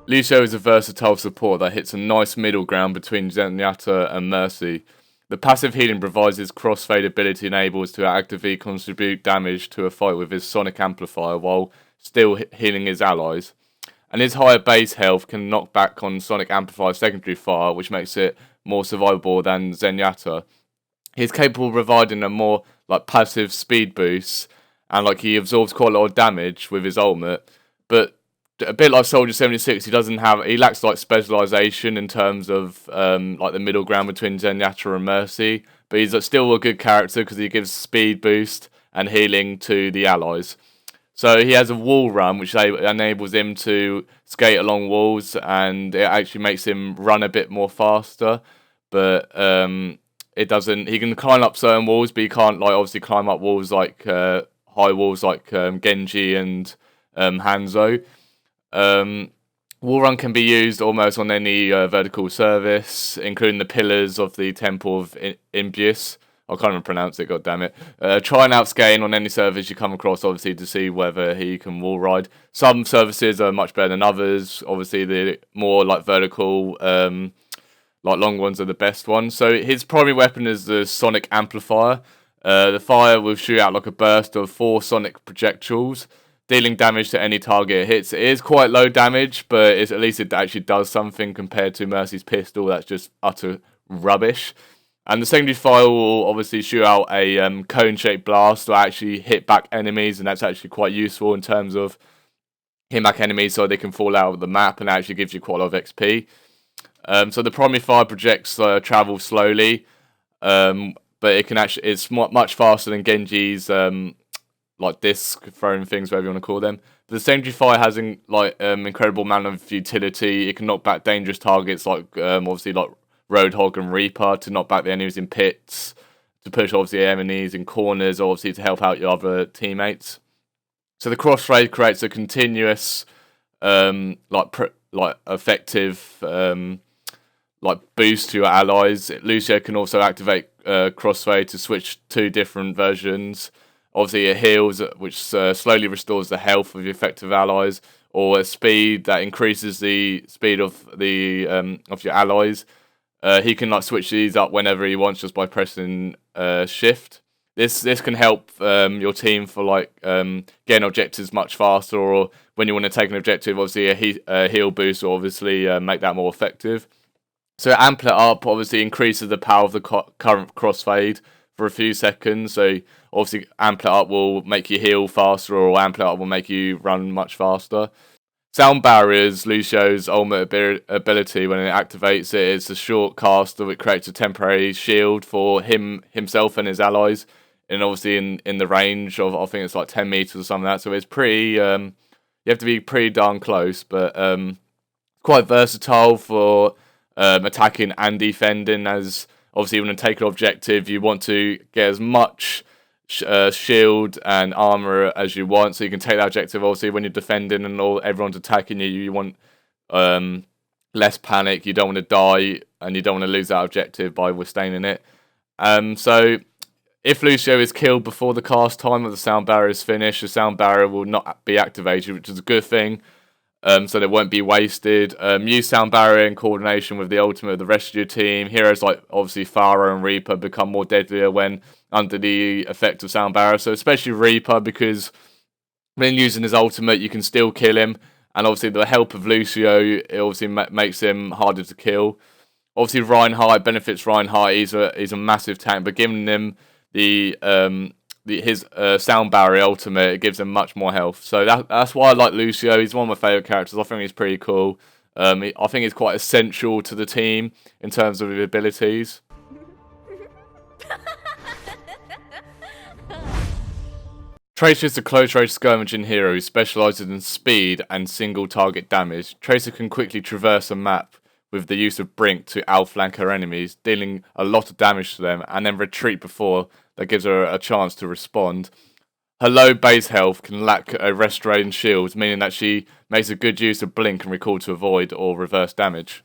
Lucio is a versatile support that hits a nice middle ground between Zenyatta and Mercy. The passive healing provides his crossfade ability enables to actively contribute damage to a fight with his sonic amplifier while still healing his allies. And his higher base health can knock back on sonic amplifier secondary fire, which makes it more survivable than Zenyatta. He's capable of providing a more passive speed boost, and he absorbs quite a lot of damage with his ultimate, but a bit like Soldier 76, he lacks specialization in terms of the middle ground between Zenyatta and Mercy, but he's still a good character because he gives speed boost and healing to the allies. So he has a wall run, which enables him to skate along walls, and it actually makes him run a bit more faster. But it doesn't. He can climb up certain walls, but he can't obviously climb up walls high walls Genji and Hanzo. Wall run can be used almost on any vertical surface, including the pillars of the Temple of Impius. I can't even pronounce it, goddammit. Try and outscale on any surface you come across, obviously, to see whether he can wall ride. Some surfaces are much better than others. Obviously, the more vertical, long ones are the best ones. So his primary weapon is the sonic amplifier. The fire will shoot out a burst of 4 sonic projectiles, dealing damage to any target it hits. It is quite low damage, but at least it actually does something compared to Mercy's pistol. That's just utter rubbish. And the secondary fire will obviously shoot out a cone-shaped blast to actually hit back enemies, and that's actually quite useful in terms of hitting back enemies so they can fall out of the map, and it actually gives you quite a lot of XP. So the primary fire projects travel slowly, but it's much faster than Genji's disc throwing things, whatever you want to call them. But the secondary fire has incredible amount of utility. It can knock back dangerous targets obviously Roadhog and Reaper to knock back the enemies in pits, to push obviously enemies in corners, obviously to help out your other teammates. So the crossfade creates a continuous, effective, boost to your allies. Lucio can also activate crossfade to switch 2 different versions. Obviously, it heals, which slowly restores the health of your effective allies, or a speed that increases the speed of your allies. He can switch these up whenever he wants just by pressing shift. This can help your team for getting objectives much faster, or when you want to take an objective, obviously a heal boost will obviously make that more effective. So amp it up obviously increases the power of the current crossfade for a few seconds. So obviously amp it up will make you heal faster, or amp it up will make you run much faster. Sound Barrier is Lucio's ultimate ability. When it activates it's a short cast that creates a temporary shield for himself and his allies, and obviously in the range of, I think it's 10 meters or something like that. So it's pretty, you have to be pretty darn close, but quite versatile for attacking and defending, as obviously when you take an objective, you want to get as much shield and armor as you want, so you can take that objective. Obviously when you're defending and everyone's attacking you want less panic, you don't want to die, and you don't want to lose that objective by withstanding it. So if Lucio is killed before the cast time of the sound barrier is finished, the sound barrier will not be activated, which is a good thing, so they won't be wasted. Use sound barrier in coordination with the ultimate of the rest of your team. Heroes obviously Pharah and Reaper become more deadlier when under the effect of sound barrier, so especially Reaper, because when using his ultimate you can still kill him, and obviously the help of Lucio, it obviously makes him harder to kill. Obviously Reinhardt benefits Reinhardt, he's a massive tank, but giving him his sound barrier ultimate, it gives him much more health. So that's why I like Lucio. He's one of my favourite characters. I think he's pretty cool. I think he's quite essential to the team in terms of his abilities. Tracer is a close-range skirmishing hero who specialises in speed and single target damage. Tracer can quickly traverse a map with the use of Brink to outflank her enemies, dealing a lot of damage to them, and then retreat before that gives her a chance to respond. Her low base health can lack a restoring shield, meaning that she makes a good use of Blink and Recall to avoid or reverse damage.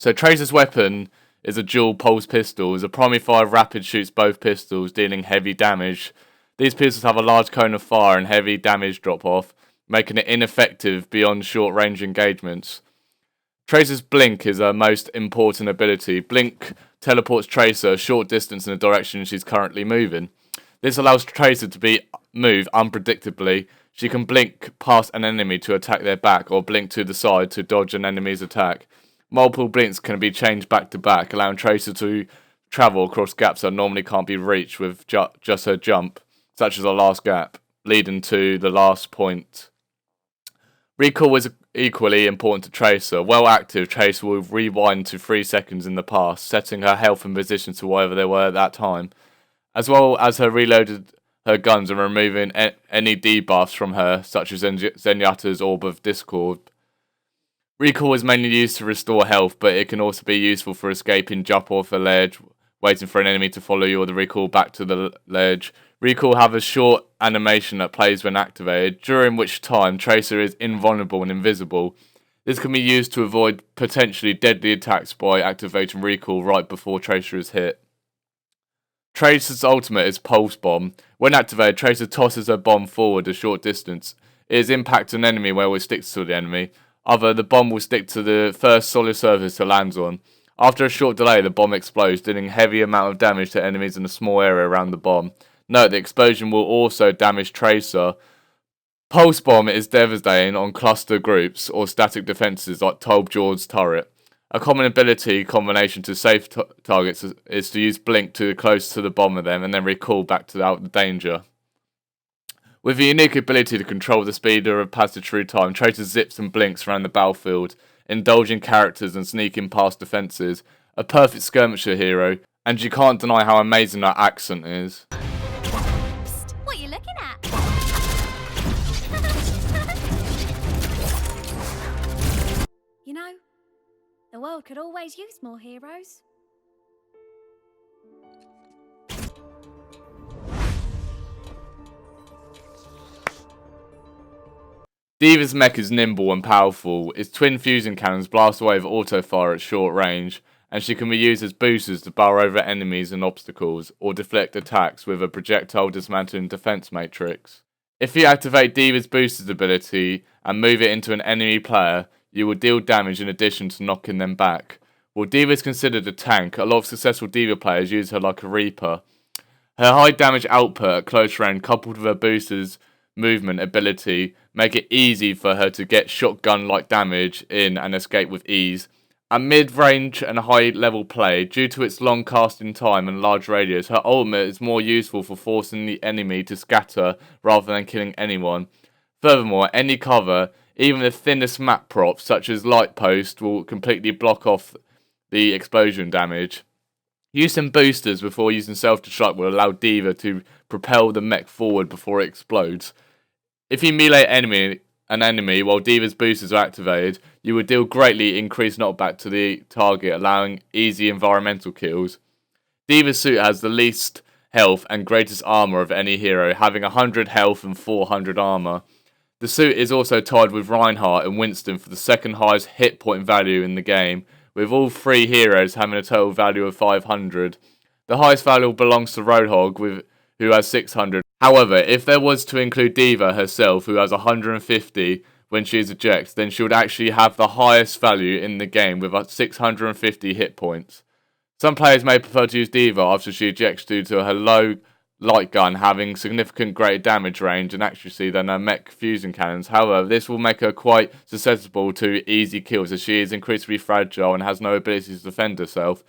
So Tracer's weapon is a dual pulse pistol. As a primary fire rapid shoots both pistols, dealing heavy damage. These pistols have a large cone of fire and heavy damage drop off, making it ineffective beyond short range engagements. Tracer's Blink is her most important ability. Blink teleports Tracer a short distance in the direction she's currently moving. This allows Tracer to move unpredictably. She can blink past an enemy to attack their back, or blink to the side to dodge an enemy's attack. Multiple blinks can be changed back to back, allowing Tracer to travel across gaps that normally can't be reached with just her jump, such as the last gap, leading to the last point. Recall is equally important to Tracer. Well active, Tracer will rewind to 3 seconds in the past, setting her health and position to wherever they were at that time, as well as her reloaded her guns and removing any debuffs from her, such as Zenyatta's Orb of Discord. Recall is mainly used to restore health, but it can also be useful for escaping, jump off a ledge, waiting for an enemy to follow you, or the recall back to the ledge. Recall have a short animation that plays when activated, during which time Tracer is invulnerable and invisible. This can be used to avoid potentially deadly attacks by activating Recall right before Tracer is hit. Tracer's ultimate is Pulse Bomb. When activated, Tracer tosses her bomb forward a short distance. It impacts an enemy where it sticks to the enemy. The bomb will stick to the first solid surface it lands on. After a short delay, the bomb explodes, dealing a heavy amount of damage to enemies in a small area around the bomb. Note, the explosion will also damage Tracer. Pulse Bomb is devastating on cluster groups or static defences like Tolbjord's turret. A common ability combination to save targets is to use Blink to close to the bomb of them and then recall back to out the danger. With a unique ability to control the speed of passage through time, Tracer zips and blinks around the battlefield, indulging characters and sneaking past defences. A perfect skirmisher hero, and you can't deny how amazing her accent is. Psst, what are you looking at? You know, the world could always use more heroes. D.Va's mech is nimble and powerful. Its twin fusion cannons blast away with auto fire at short range, and she can be used as boosters to barrel over enemies and obstacles, or deflect attacks with a projectile dismantling defense matrix. If you activate D.Va's boosters ability and move it into an enemy player, you will deal damage in addition to knocking them back. While D.Va is considered a tank, a lot of successful D.Va players use her like a Reaper. Her high damage output at close range, coupled with her boosters movement ability, make it easy for her to get shotgun-like damage in and escape with ease. At mid-range and high-level play, due to its long casting time and large radius, her ultimate is more useful for forcing the enemy to scatter rather than killing anyone. Furthermore, any cover, even the thinnest map props such as light post, will completely block off the explosion damage. Using boosters before using self-destruct will allow D.Va to propel the mech forward before it explodes. If you melee an enemy while D.Va's boosters are activated, you will deal greatly increased knockback to the target, allowing easy environmental kills. D.Va's suit has the least health and greatest armor of any hero, having 100 health and 400 armor. The suit is also tied with Reinhardt and Winston for the second highest hit point value in the game, with all three heroes having a total value of 500. The highest value belongs to Roadhog, who has 600. However, if there was to include D.Va herself, who has 150 when she is ejected, then she would actually have the highest value in the game with 650 hit points. Some players may prefer to use D.Va after she ejects due to her low light gun having significant greater damage range and accuracy than her mech fusion cannons. However, this will make her quite susceptible to easy kills as she is increasingly fragile and has no ability to defend herself.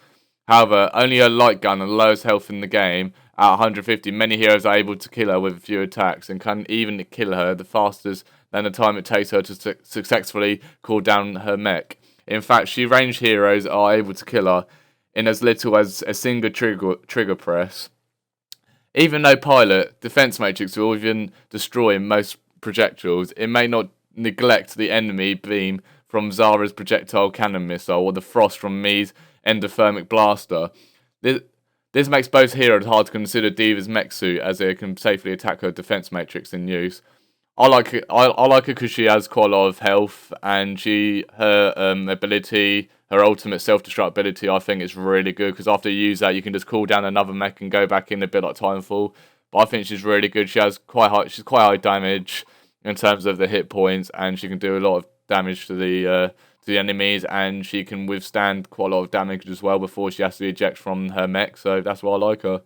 However, only her light gun and lowest health in the game, at 150, many heroes are able to kill her with a few attacks and can even kill her the fastest than the time it takes her to successfully cool down her mech. In fact, ranged heroes are able to kill her in as little as a single trigger press. Even though Pilot, Defense Matrix will even destroy most projectiles, it may not neglect the enemy beam from Zara's projectile cannon missile or the Frost from Mii's endothermic blaster. This makes both heroes hard to consider D.Va's mech suit, as it can safely attack her defense matrix in use. I like it because she has quite a lot of health, and her ability, her ultimate self-destruct ability, I think is really good, because after you use that, you can just cool down another mech and go back in a bit like Timefall. But I think she's really good. She's quite high damage in terms of the hit points, and she can do a lot of damage to the to the enemies, and she can withstand quite a lot of damage as well before she has to eject from her mech. So that's why I like her.